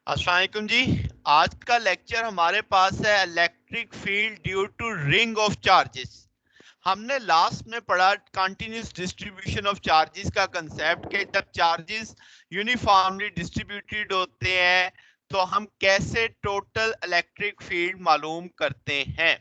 अस्सलाम वालेकुम जी। आज का लेक्चर हमारे पास है electric field due to ring of charges. हमने लास्ट में पढ़ा कंटिन्यूस डिस्ट्रीब्यूशन ऑफ चार्जेस का कंसेप्ट कि जब चार्जेस यूनिफॉर्मली डिस्ट्रीब्यूटेड होते हैं तो हम कैसे टोटल इलेक्ट्रिक फील्ड मालूम करते हैं।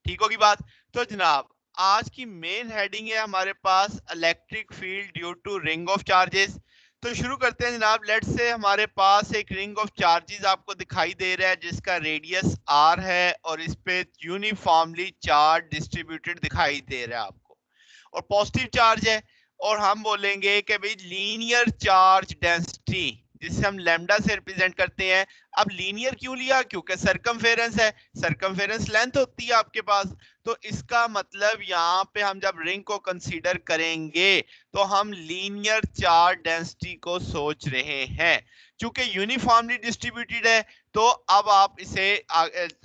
ठीक होगी बात। तो जनाब, आज की मेन हेडिंग है हमारे पास electric field due to ring of charges. तो शुरू करते हैं जनाब। लेट्स से हमारे पास एक रिंग ऑफ चार्जेस आपको दिखाई दे रहा है जिसका रेडियस r है और इस पे यूनिफॉर्मली चार्ज डिस्ट्रीब्यूटेड दिखाई दे रहा है आपको, और पॉजिटिव चार्ज है। और हम बोलेंगे कि भाई लीनियर चार्ज डेंसिटी, जिसे हम लैम्डा से रिप्रेजेंट करते हैं। अब लीनियर क्यों लिया? क्योंकि सरकमफेरेंस है, सरकमफेरेंस लेंथ होती है आपके पास। तो इसका मतलब यहाँ पे हम जब रिंग को कंसीडर करेंगे तो हम लीनियर चार्ज डेंसिटी को सोच रहे हैं। चूंकि यूनिफॉर्मली डिस्ट्रीब्यूटेड है तो अब आप इसे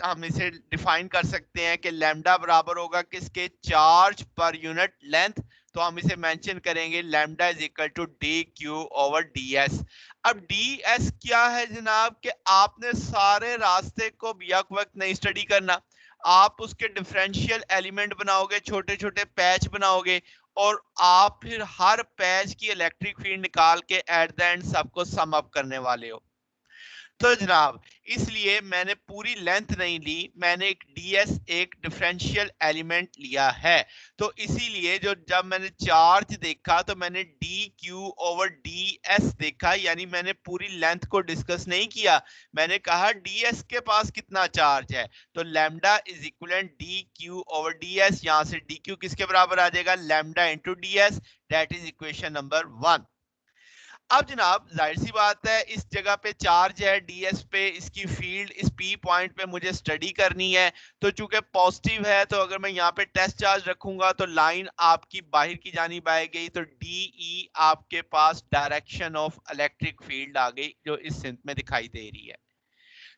हम इसे डिफाइन कर सकते हैं कि लैम्डा बराबर होगा किसके? Charge per unit length. तो हम इसे मेंशन करेंगे lambda is equal to d q over d s. अब डी एस क्या है जनाब? कि आपने सारे रास्ते को यक वक्त नहीं स्टडी करना, आप उसके डिफरेंशियल एलिमेंट बनाओगे, छोटे छोटे पैच बनाओगे, और आप फिर हर पैच की इलेक्ट्रिक फील्ड निकाल के एट द एंड सबको सम अप करने वाले हो। तो जनाब, इसलिए मैंने पूरी लेंथ नहीं ली, मैंने एक ds एक डिफरेंशियल एलिमेंट लिया है। तो इसीलिए जो जब मैंने चार्ज देखा तो मैंने D q over d S देखा, यानी मैंने पूरी लेंथ को डिस्कस नहीं किया। मैंने कहा डी एस के पास कितना चार्ज है, तो lambda is equivalent D q over d S. यहां से डी क्यू किसके बराबर आ जाएगा? Lambda into D S. That is equation number 1। अब जनाब, जाहिर सी बात है, इस जगह पे चार्ज है ds पे, इसकी फील्ड इस p पॉइंट पे मुझे स्टडी करनी है। तो चूंकि पॉजिटिव है तो अगर मैं यहाँ पे टेस्ट चार्ज रखूंगा तो लाइन आपकी बाहर की जानिब आएगी, तो de आपके पास डायरेक्शन ऑफ इलेक्ट्रिक फील्ड आ गई जो इस सिंथ में दिखाई दे रही है।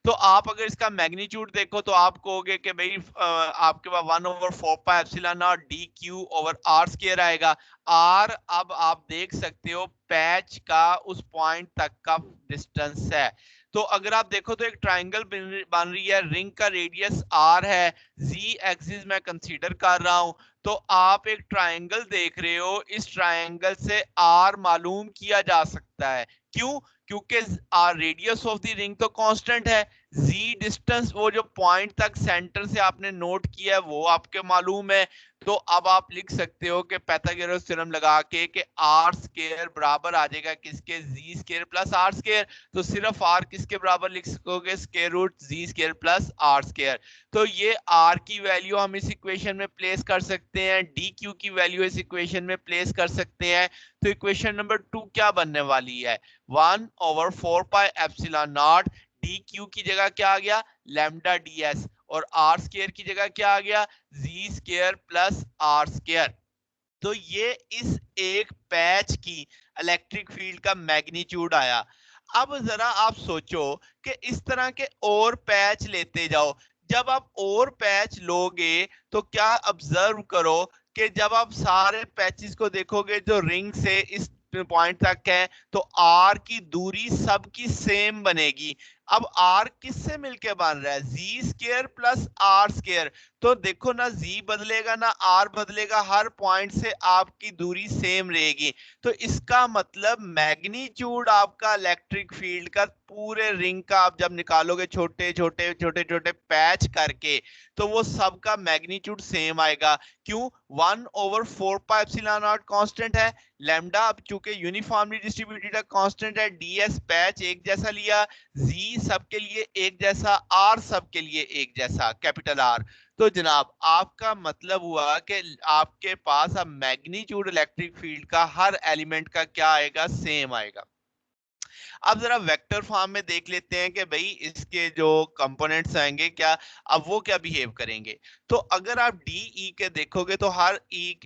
तो आप अगर इसका मैग्नीट्यूड देखो तो आप कहोगे कि भाई आपके पास 1/4 d q over r square आएगा। आर अब आप देख सकते हो पैच का उस पॉइंट तक का डिस्टेंस है। तो अगर आप देखो तो एक ट्राइंगल बन रही है, रिंग का रेडियस आर है, जी एक्सिस मैं कंसीडर कर रहा हूं। तो आप एक ट्राइंगल देख रहे हो, इस ट्राइंगल से आर मालूम किया जा सकता है। क्यों? क्योंकि रेडियस ऑफ द रिंग तो कांस्टेंट है, जी डिस्टेंस वो जो पॉइंट तक सेंटर से आपने नोट किया है वो आपके मालूम है। तो अब आप लिख सकते हो कि पाइथागोरस थ्योरम लगा के कि आर स्क्वायर बराबर आ जाएगा किसके? Z square plus r square. तो सिर्फ आर किसके बराबर लिख सकोगे? Square root z square plus r square. तो ये आर की वैल्यू हम इस इक्वेशन में प्लेस कर सकते हैं, डी क्यू की वैल्यू इस इक्वेशन में प्लेस कर सकते हैं। तो इक्वेशन नंबर 2 क्या बनने वाली है? 1/4 pi epsilon not, D Q की जगह क्या आ गया? Lambda D S. और आर स्केयर की जगह क्या आ गया? जी स्केयर प्लस आर स्केयर। तो ये इस एक पैच की इलेक्ट्रिक फील्ड का मैग्नीट्यूड आया। अब जरा आप सोचो कि इस तरह के और पैच लेते जाओ। जब आप और पैच लोगे तो क्या ऑब्जर्व करो कि जब आप सारे पैचेस को देखोगे जो रिंग से इस पॉइंट तक है तो आर की दूरी सबकी सेम बनेगी। अब आर किससे मिलके बन रहा है? जी स्केयर प्लस आर स्केयर। तो देखो ना, जी बदलेगा ना आर बदलेगा, हर पॉइंट से आपकी दूरी सेम रहेगी। तो इसका मतलब मैग्नीट्यूड आपका इलेक्ट्रिक फील्ड का पूरे रिंग का आप जब निकालोगे छोटे छोटे छोटे छोटे पैच करके, तो वो सबका मैग्नीट्यूड सेम आएगा। क्यों? 1/4 पाई एप्सिलॉन नॉट कांस्टेंट है, लैम्डा अब चूंकि यूनिफॉर्मली डिस्ट्रीब्यूटेड है कांस्टेंट है, डीएस पैच एक जैसा लिया, जी सबके लिए एक जैसा, आर सबके लिए एक जैसा, कैपिटल आर। तो जनाब, आपका मतलब हुआ कि आपके पास अब मैग्नीट्यूड इलेक्ट्रिक फील्ड का हर एलिमेंट का क्या आएगा? सेम आएगा। अब जरा वेक्टर फॉर्म में देख लेते हैं कि भाई इसके जो कंपोनेंट्स आएंगे क्या, अब वो क्या बिहेव करेंगे। तो अगर आप डी ई के देखोगे तो हर ई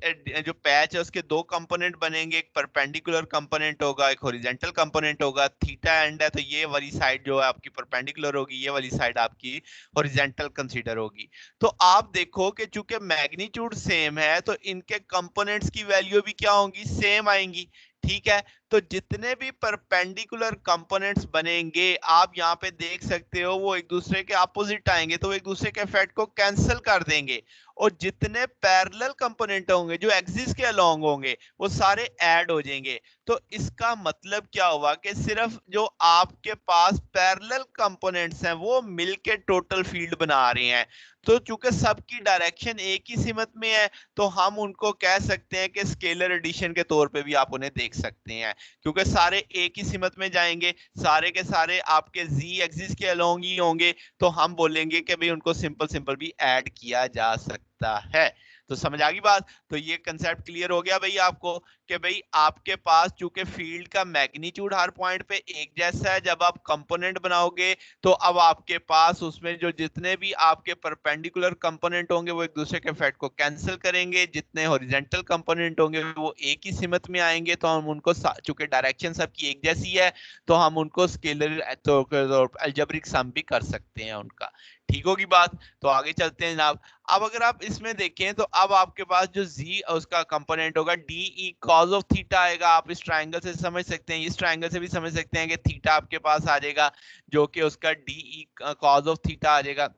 जो पैच है उसके दो कंपोनेंट बनेंगे, एक परपेंडिकुलर कंपोनेंट होगा, एक हॉरिजॉन्टल कंपोनेंट होगा। थीटा एंड है तो ये वाली साइड जो है आपकी परपेंडिकुलर होगी, ये वाली साइड आपकी हॉरिजॉन्टल कंसीडर होगी। तो आप देखो कि चूंकि मैग्नीट्यूड सेम है तो इनके कंपोनेंट्स की वैल्यू भी क्या होंगी? सेम आएंगी। ठीक है, तो जितने भी परपेंडिकुलर कंपोनेंट्स बनेंगे आप यहाँ पे देख सकते हो वो एक दूसरे के अपोजिट आएंगे, तो वो एक दूसरे के इफेक्ट को कैंसिल कर देंगे, और जितने पैरेलल कंपोनेंट होंगे जो एक्सिस के अलोंग होंगे वो सारे ऐड हो जाएंगे। तो इसका मतलब क्या हुआ कि सिर्फ जो आपके पास पैरेलल कंपोनेंट्स हैं वो मिलके टोटल फील्ड बना रहे हैं। तो चूंकि सबकी डायरेक्शन एक ही सिमत में है तो हम उनको कह सकते हैं कि स्केलर एडिशन के तौर पे भी आप उन्हें देख सकते हैं, क्योंकि सारे एक ही सिमत में जाएंगे, सारे के सारे आपके जी एक्सिस के अलोंग ही होंगे, तो हम बोलेंगे कि भाई उनको सिंपल सिंपल भी ऐड किया जा सकता है। तो समझ आ गई बात? तो ये कंसेप्ट क्लियर हो गया भाई आपको कि भाई आपके पास चूंकि फील्ड का मैग्नीट्यूड हर पॉइंट पे एक जैसा है, जब आप कंपोनेंट बनाओगे तो अब आपके पास उसमें जो जितने भी आपके परपेंडिकुलर कंपोनेंट होंगे वो एक दूसरे के इफेक्ट को कैंसिल करेंगे, जितने हॉरिजॉन्टल कंपोनेंट होंगे वो एक ही सिमत में आएंगे, तो हम उनको चूंकि डायरेक्शन सबकी एक जैसी है तो हम उनको स्केलर तो अलजेब्रिक सम भी कर सकते हैं उनका। ठीक होगी बात? तो आगे चलते हैं जनाब। अब अगर आप इसमें देखें तो अब आपके पास जो z उसका कंपोनेंट होगा D e cos of theta आएगा। आप इस ट्रायंगल से समझ सकते हैं, इस ट्रायंगल से भी समझ सकते हैं कि थीटा आपके पास आ जाएगा जो कि उसका d e cos of theta आ जाएगा।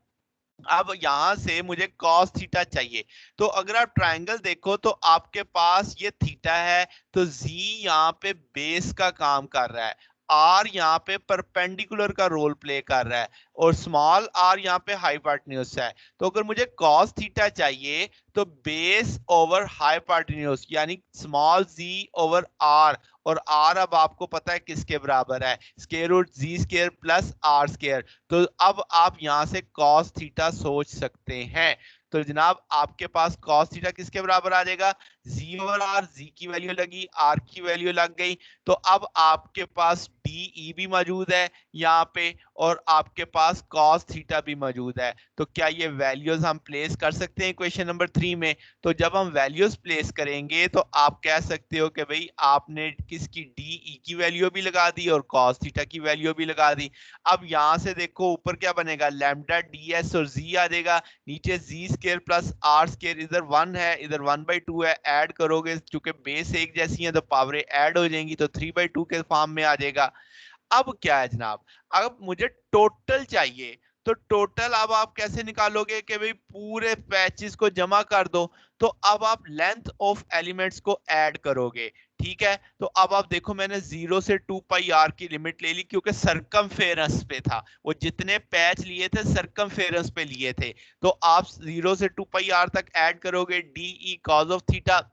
अब यहां से मुझे कॉस थीटा चाहिए, तो अगर आप ट्रायंगल देखो तो आपके पास ये थीटा है, तो z यहाँ पे बेस का काम कर रहा है, r यहाँ पे परपेंडिकुलर का रोल प्ले कर रहा है, और स्मॉल r यहाँ पे हाइपोटेन्यूज है। तो अगर मुझे कॉस थीटा चाहिए तो बेस ओवर हाइपोटेन्यूज यानी स्मॉल z ओवर r, और r अब आपको पता है किसके बराबर है, square root z square plus r square. तो अब आप यहां से cos थीटा सोच सकते हैं। तो जनाब आपके पास cos थीटा किसके बराबर आ जाएगा, z ओवर r, z की वैल्यू लगी, r की वैल्यू लग गई, तो अब आपके पास de भी मौजूद है यहाँ पे और आपके पास cos थीटा भी मौजूद है। तो क्या ये वैल्यूज हम प्लेस कर सकते हैं इक्वेशन नंबर 3 में? तो जब हम वैल्यूज प्लेस करेंगे तो आप कह सकते हो कि भाई आपने किसकी de की वैल्यू भी लगा दी और cos थीटा की वैल्यू भी लगा दी। अब यहां से देखो ऊपर क्या बनेगा, लैम्डा ds और z आ जाएगा, नीचे z square plus r square, इधर 1 है इधर 1/2 है, ऐड करोगे चूंकि बेस एक जैसी है तो पावरें ऐड हो जाएंगी, तो 3/2 के फॉर्म में आ जाएगा। अब क्या है जनाब, अब मुझे टोटल चाहिए, तो टोटल अब आप कैसे निकालोगे कि भाई पूरे पैचेस को जमा कर दो, तो अब आप लेंथ ऑफ एलिमेंट्स को ऐड करोगे। ठीक है, तो अब आप देखो मैंने 0 से 2 पाई आर की लिमिट ले ली क्योंकि सरकमफेरेंस पे था, वो जितने पैच लिए थे सरकमफेरेंस पे लिए थे, तो आप 0 से 2 पाई आर तक ऐड करोगे D e cos of theta,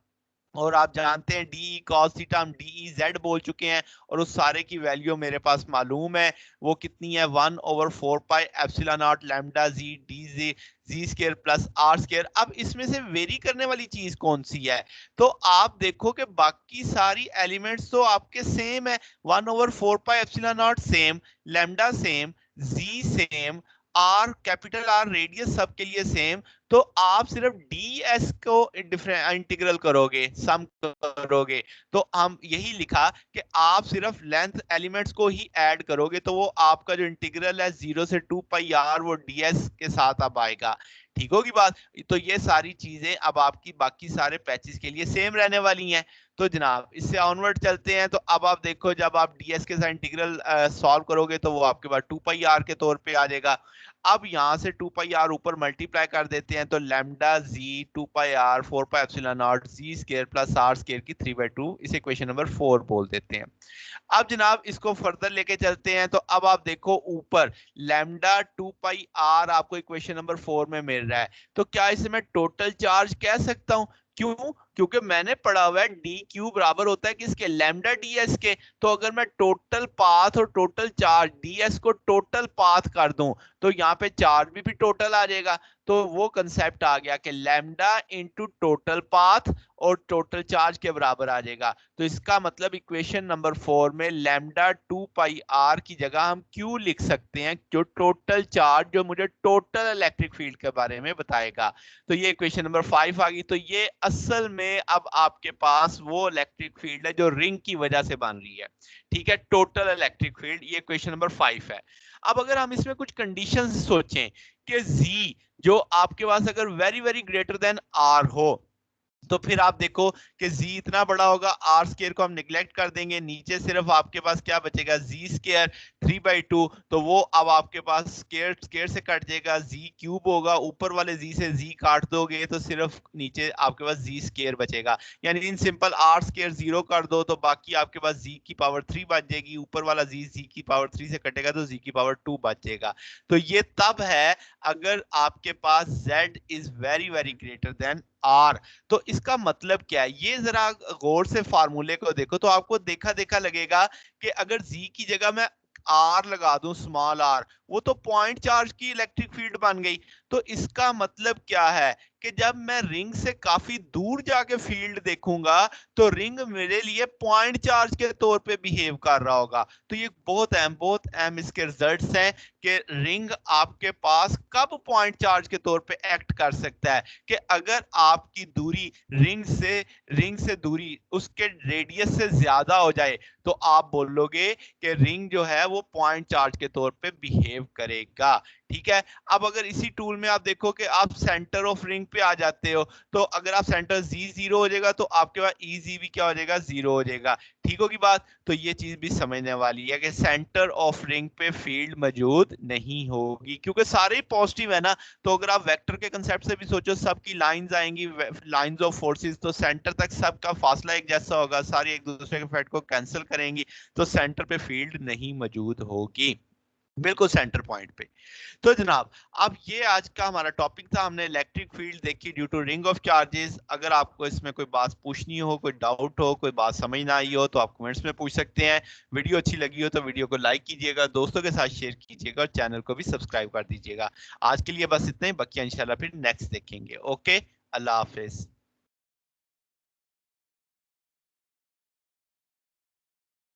और आप जानते हैं डी कॉस थीटा हम डी जेड बोल चुके हैं, और उस सारे की वैल्यू मेरे पास मालूम है वो कितनी है, 1/4 pi epsilon naught lambda z d z z square plus r square. अब इसमें से वेरी करने वाली चीज कौन सी है, तो आप देखो कि बाकी सारी एलिमेंट्स तो आपके सेम है, 1/4 pi epsilon naught same, lambda same, z same, r capital r radius सबके लिए सेम, तो आप सिर्फ ds को इंटीग्रल करोगे, सम करोगे, तो हम यही लिखा कि आप सिर्फ लेंथ एलिमेंट्स को ही ऐड करोगे, तो वो आपका जो इंटीग्रल है 0 से 2 पाई आर वो ds के साथ अब आएगा। ठीक होगी बात? तो ये सारी चीजें अब आपकी बाकी सारे पैचेस के लिए सेम रहने वाली हैं। तो जनाब इससे ऑनवर्ड चलते हैं, तो अब आप देखो जब आप ds के साथ इंटीग्रल सॉल्व करोगे तो वो आपके पास 2 पाई आर के तौर पे आ जाएगा। अब यहां से 2 पाई आर ऊपर मल्टीप्लाई कर देते हैं, तो lambda z 2 pi r 4 pi epsilon naught z square plus r square की 3/2, इसे इक्वेशन नंबर 4 बोल देते हैं। अब जनाब इसको फर्दर लेके चलते हैं, तो अब आप देखो ऊपर लैम्डा 2 पाई आर आपको इक्वेशन नंबर 4 में मिल रहा है, तो क्या इसे मैं टोटल चार्ज कह सकता हूं? क्यों? क्योंकि मैंने पढ़ा हुआ है डी क्यू बराबर होता है किसके, लैम्डा ds के। तो अगर मैं टोटल पाथ और टोटल चार्ज ds को टोटल पाथ कर दूं तो यहाँ पे चार्ज भी टोटल आ जाएगा, तो वो कंसेप्ट आ गया कि लैम्डा इनटू टोटल पाथ और टोटल चार्ज के बराबर आ जाएगा। तो इसका मतलब इक्वेशन नंबर 4 में लैम्डा 2 पाई आर की जगह हम क्यू लिख सकते हैं, जो टोटल चार्ज जो मुझे टोटल इलेक्ट्रिक फील्ड के बारे में बताएगा। तो ये इक्वेशन नंबर 5 आ गई। तो ये असल में अब आपके पास वो इलेक्ट्रिक फील्ड है जो रिंग की वजह से बन रही है। ठीक है, टोटल इलेक्ट्रिक फील्ड, ये इक्वेशन नंबर 5 है। अब अगर हम इसमें कुछ कंडीशंस सोचें कि z जो आपके पास अगर very very greater than r हो, तो फिर आप देखो कि z इतना बड़ा होगा, r स्क्वायर को हम निगलेक्ट कर देंगे, नीचे सिर्फ आपके पास क्या बचेगा, z स्क्वायर 3/2, तो वो अब आपके पास स्क्वायर स्क्वायर से कट जाएगा, z क्यूब होगा, ऊपर वाले z से z काट दोगे तो सिर्फ नीचे आपके पास z स्क्वायर बचेगा। यानी इन सिंपल r स्क्वायर 0 कर दो तो बाकी आपके पास z की पावर 3 बच जाएगी, ऊपर वाला z की पावर 3 से कटेगा तो z की पावर 2 बच जाएगा। तो ये तब है अगर आपके पास z is very very greater than r। तो इसका मतलब क्या है, ये जरा गौर से फार्मूले को देखो तो आपको देखा देखा लगेगा कि अगर z की जगह मैं r लगा दूं, स्मॉल r, वो तो पॉइंट चार्ज की इलेक्ट्रिक फील्ड बन गई। तो इसका मतलब क्या है कि जब मैं रिंग से काफी दूर जाके फील्ड देखूंगा तो रिंग मेरे लिए पॉइंट चार्ज के तौर पे बिहेव कर रहा होगा। तो ये बहुत अहम इसके रिजल्ट्स हैं कि रिंग आपके पास कब पॉइंट चार्ज के तौर पे एक्ट कर सकता है कि अगर आपकी दूरी रिंग से दूरी उसके रेडियस से ज्यादा हो जाए तो आप बोलोगे कि रिंग जो है वो पॉइंट चार्ज के तौर पे बिहेव करेगा। ठीक है। अब अगर इसी टूल में आप देखो कि आप सेंटर ऑफ रिंग पे आ जाते हो, तो अगर आप सेंटर z 0 हो जाएगा तो आपके पास EZ भी क्या हो जाएगा, 0 हो जाएगा। ठीक होगी बात। तो ये चीज भी समझने वाली है कि सेंटर ऑफ रिंग पे फील्ड मौजूद नहीं होगी क्योंकि सारे पॉजिटिव है ना। तो अगर आप वेक्टर के कंसेप्ट से भी सोचो, सबकी लाइंस आएंगी, लाइंस ऑफ फोर्सेस, तो सेंटर तक सबका फासला एक जैसा होगा, सारी एक दूसरे के फेट को कैंसिल करेंगी, तो सेंटर पे फील्ड नहीं मौजूद होगी, बिल्कुल सेंटर पॉइंट पे। तो जनाब अब ये आज का हमारा टॉपिक था, हमने इलेक्ट्रिक फील्ड देखी due to ring of charges. अगर आपको इसमें कोई बात पूछनी हो, कोई डाउट हो, कोई बात समझ ना आई हो तो आप कमेंट्स में पूछ सकते हैं। वीडियो अच्छी लगी हो तो वीडियो को लाइक कीजिएगा, दोस्तों के साथ शेयर कीजिएगा और चैनल को भी सब्सक्राइब कर दीजिएगा। आज के लिए बस इतना ही, बाकी इंशाल्लाह फिर नेक्स्ट देखेंगे। ओके, अल्लाह हाफिज।